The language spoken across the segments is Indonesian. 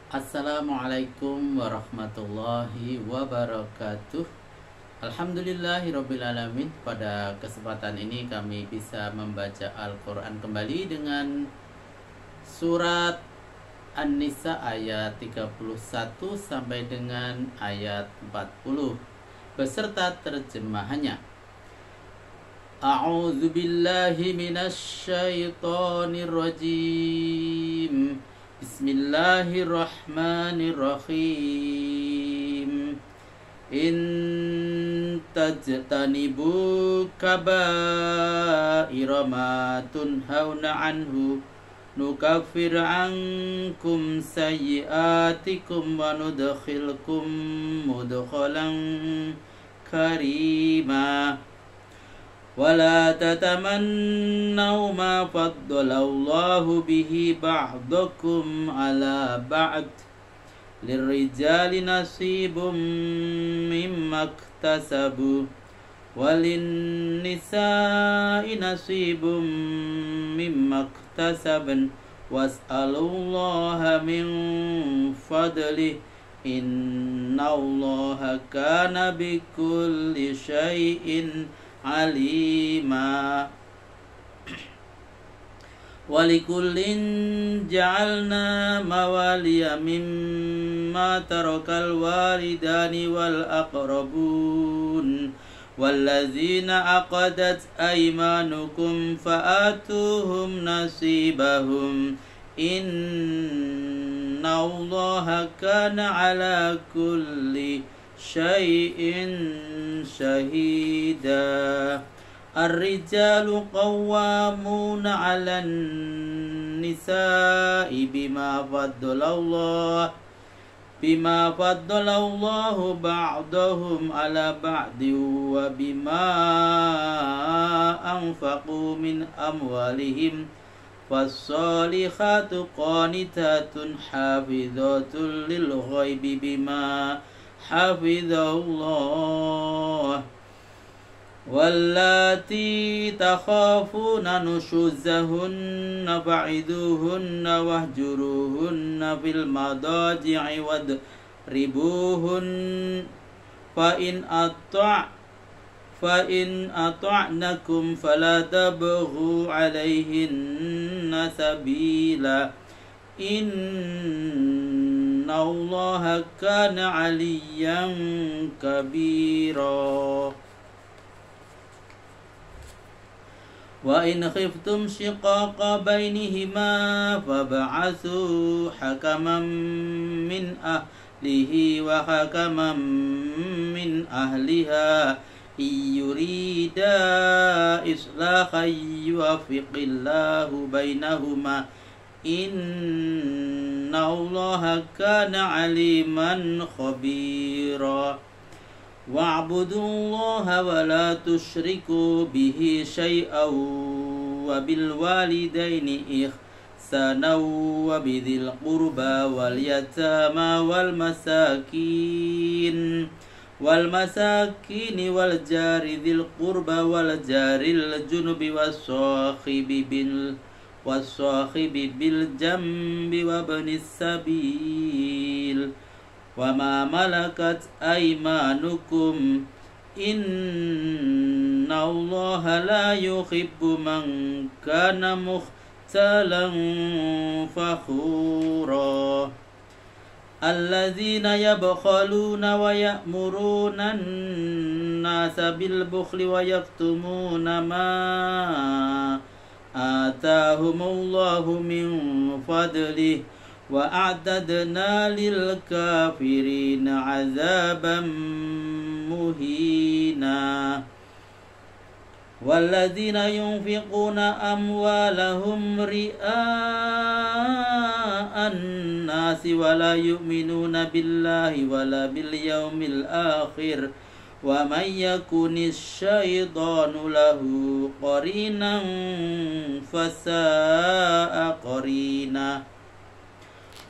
Assalamualaikum warahmatullahi wabarakatuh. Alhamdulillahirrabbilalamin. Pada kesempatan ini kami bisa membaca Al-Quran kembali dengan surat An-Nisa ayat 31 sampai dengan ayat 40 beserta terjemahannya. A'udzu billahi minasy syaithanir rajim. Bismillahirrahmanirrahim. In tajtanibu kabaira ma tunhauna anhu nukaffir ankum sayyi'atikum wa nudkhilkum mudkhalan karima. ولا تتمنوا ما فضل الله به بعضكم على بعض للرجال نصيب مما اكتسبوا وللنساء نصيب مما اكتسبن واسألوا الله من فضله إن الله كان بكل شيء alima. Walikullin ja'alna mawaliya mimma tarakal walidani wal aqrabun wallazina aqadat aymanukum fa'atuhum nasibahum inna allaha kana ala kulli syai'in syahida. Ar-rijalu qawwamuna 'alan nisa'i bima faddalallahu ba'dahum 'ala ba'di wa bima anfaqu min amwalihim. Fas-salihatu qanitatun hafizatun lil ghaibi bima hafizallah. Wallati takhafuna nushuzahunna fa'iduhunna wahjuruhunna fil madaji'i wadribuhun fa in ata'nakum fala tabghu 'alayhinna sabila innallaha kana 'aliyyan kabira. Wa in khiftum shiqaqa bainihima fab'athu hakaman min ahlihi wa hakaman min ahliha yurida islahan yuwaffiqillahu bainahuma innallaha kana aliman khabira. Wa'budullaha wa la tusyriku bihi syai'aw wa bil walidaini ihsana wa bidhil qurba wal yatama wal masakin wal jari dhil qurba wal jaril junubi was-sahibi bil jambi wa ibnis sabil wa ma malakat aymanukum innallaha la yuhibbu man kana mukhtalan fakhura. Alladzina yabkhaluna wa ya'muruna an-nasa bil bukhli wa yaktumuna ma atahumullahu min fadlihi wa a'tadna lil kafirina 'adzaban muhina. Walladzina yunfiquna amwalahum ri'a'an nasi wa la yu'minuna billahi wa la bil yaumil akhir wa man yakunis syaitanu lahu qarinan fasa'a qarina.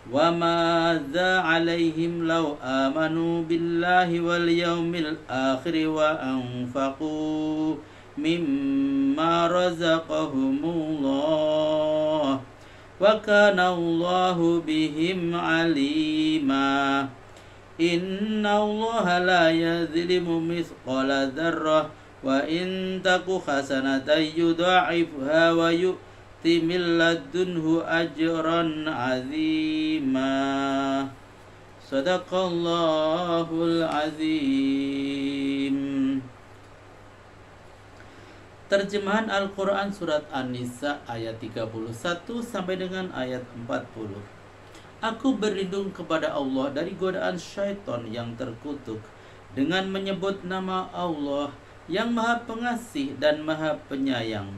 Wa madza 'alaihim law amanu billahi wal yaumil akhir wa anfaqu mimma razaqahumullah wa kana Allahu bihim alima. Inna Allaha la yazlimu mithqala dzarrah wa in taku hasanatan yudha'ifha wa yu'ti min ladunhu ajran 'azima. Sadaqallahul azim. Terjemahan Al-Quran Surat An-Nisa ayat 31 sampai dengan ayat 40. Aku berlindung kepada Allah dari godaan syaitan yang terkutuk dengan menyebut nama Allah yang Maha Pengasih dan Maha Penyayang.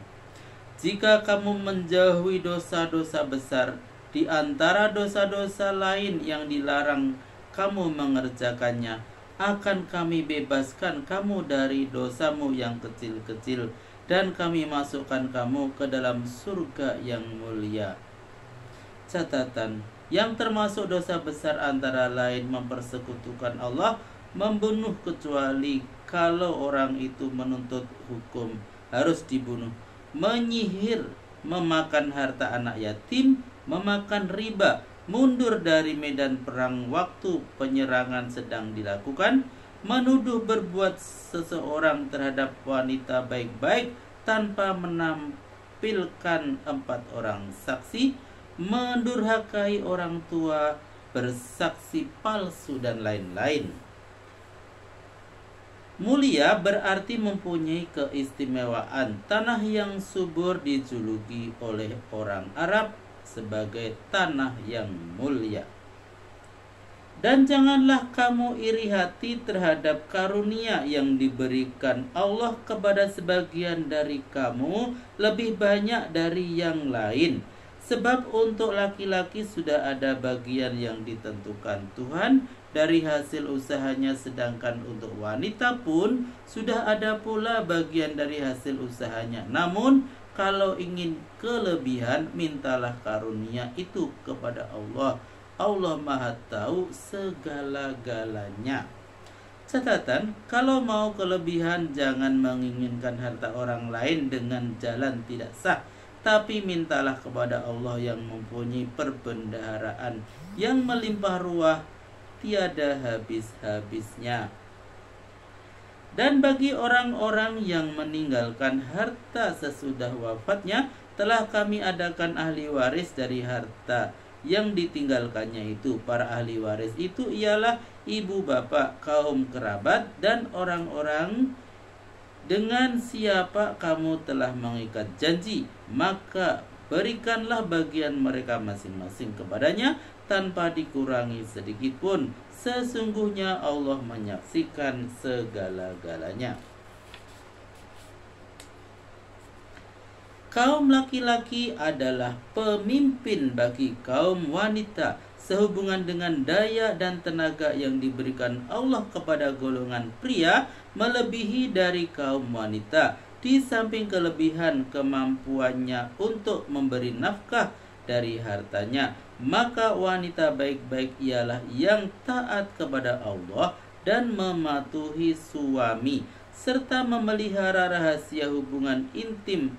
Jika kamu menjauhi dosa-dosa besar di antara dosa-dosa lain yang dilarang kamu mengerjakannya, akan kami bebaskan kamu dari dosamu yang kecil-kecil dan kami masukkan kamu ke dalam surga yang mulia. Catatan, yang termasuk dosa besar antara lain mempersekutukan Allah, membunuh kecuali kalau orang itu menuntut hukum harus dibunuh, menyihir, memakan harta anak yatim, memakan riba, mundur dari medan perang waktu penyerangan sedang dilakukan, menuduh berbuat seseorang terhadap wanita baik-baik tanpa menampilkan 4 orang saksi, mendurhakai orang tua, bersaksi palsu, dan lain-lain. Mulia berarti mempunyai keistimewaan. Tanah yang subur dijuluki oleh orang Arab sebagai tanah yang mulia. Dan janganlah kamu iri hati terhadap karunia yang diberikan Allah kepada sebagian dari kamu lebih banyak dari yang lain. Sebab untuk laki-laki sudah ada bagian yang ditentukan Tuhan dari hasil usahanya, sedangkan untuk wanita pun sudah ada pula bagian dari hasil usahanya. Namun kalau ingin kelebihan, mintalah karunia itu kepada Allah. Allah Maha Tahu segala-galanya. Catatan, kalau mau kelebihan jangan menginginkan harta orang lain dengan jalan tidak sah, tapi mintalah kepada Allah yang mempunyai perbendaharaan yang melimpah ruah tiada habis-habisnya. Dan bagi orang-orang yang meninggalkan harta sesudah wafatnya, telah kami adakan ahli waris dari harta yang ditinggalkannya itu. Para ahli waris itu ialah ibu bapak, kaum kerabat, dan orang-orang dengan siapa kamu telah mengikat janji. Maka berikanlah bagian mereka masing-masing kepadanya tanpa dikurangi sedikit pun. Sesungguhnya Allah menyaksikan segala-galanya. Kaum laki-laki adalah pemimpin bagi kaum wanita sehubungan dengan daya dan tenaga yang diberikan Allah kepada golongan pria melebihi dari kaum wanita, di samping kelebihan kemampuannya untuk memberi nafkah dari hartanya. Maka wanita baik-baik ialah yang taat kepada Allah dan mematuhi suami, serta memelihara rahasia hubungan intim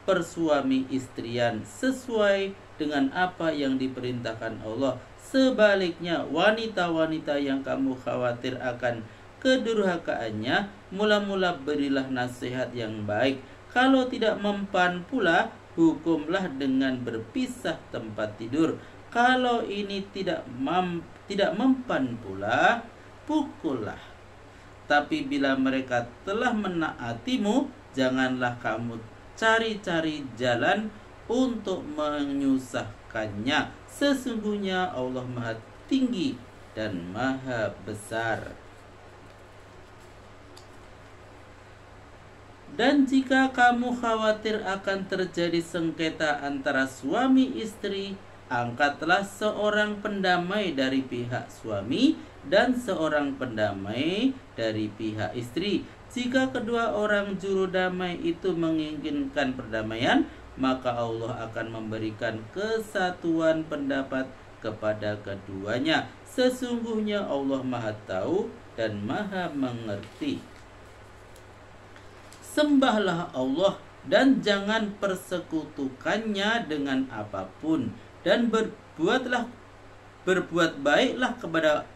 persuami istrian sesuai dengan apa yang diperintahkan Allah. Sebaliknya, wanita-wanita yang kamu khawatir akan kedurhakaannya, mula-mula berilah nasihat yang baik. Kalau tidak mempan pula, hukumlah dengan berpisah tempat tidur. Kalau ini tidak mempan pula, pukullah. Tapi bila mereka telah menaatimu, janganlah kamu cari-cari jalan untuk menyusahkannya. Sesungguhnya Allah Maha Tinggi dan Maha Besar. Dan jika kamu khawatir akan terjadi sengketa antara suami istri, angkatlah seorang pendamai dari pihak suami dan seorang pendamai dari pihak istri. Jika kedua orang juru damai itu menginginkan perdamaian, maka Allah akan memberikan kesatuan pendapat kepada keduanya. Sesungguhnya Allah Maha Tahu dan Maha Mengerti. Sembahlah Allah dan jangan persekutukannya dengan apapun. dan berbuat baiklah kepada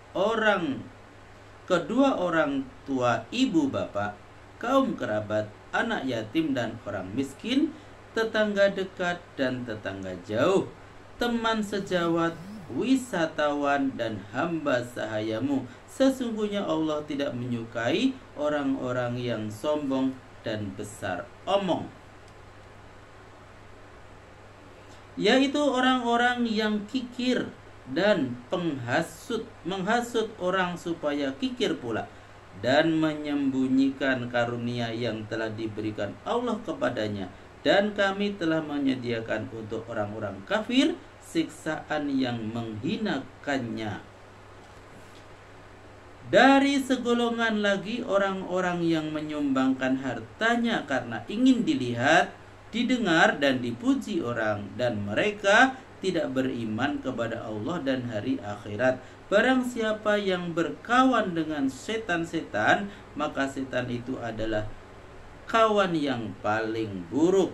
kedua orang tua, ibu bapak, kaum kerabat, anak yatim dan orang miskin, tetangga dekat dan tetangga jauh, teman sejawat, wisatawan dan hamba sahayamu. Sesungguhnya Allah tidak menyukai orang-orang yang sombong dan besar omong, yaitu orang-orang yang kikir dan menghasut orang supaya kikir pula, dan menyembunyikan karunia yang telah diberikan Allah kepadanya. Dan kami telah menyediakan untuk orang-orang kafir siksaan yang menghinakannya. Dari segolongan lagi orang-orang yang menyumbangkan hartanya karena ingin dilihat, didengar dan dipuji orang, dan mereka tidak beriman kepada Allah dan hari akhirat. Barang siapa yang berkawan dengan setan-setan, maka setan itu adalah kawan yang paling buruk.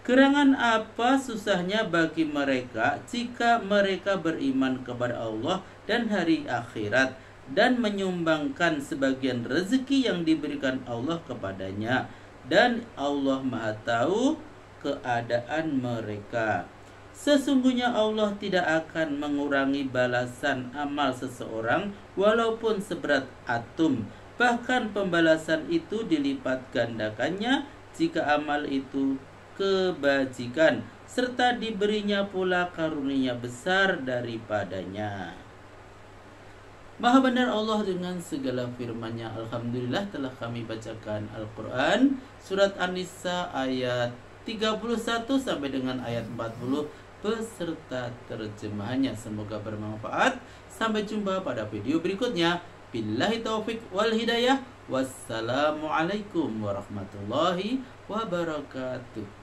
Gerangan apa susahnya bagi mereka jika mereka beriman kepada Allah dan hari akhirat, dan menyumbangkan sebagian rezeki yang diberikan Allah kepadanya, dan Allah Maha Tahu keadaan mereka. Sesungguhnya Allah tidak akan mengurangi balasan amal seseorang walaupun seberat atom. Bahkan pembalasan itu dilipat gandakannya jika amal itu kebajikan, serta diberinya pula karunia besar daripadanya. Maha benar Allah dengan segala firman-Nya. Alhamdulillah telah kami bacakan Al-Quran surat An-Nisa ayat 31 sampai dengan ayat 40 beserta terjemahannya. Semoga bermanfaat. Sampai jumpa pada video berikutnya. Billahi taufik wal hidayah. Wassalamualaikum warahmatullahi wabarakatuh.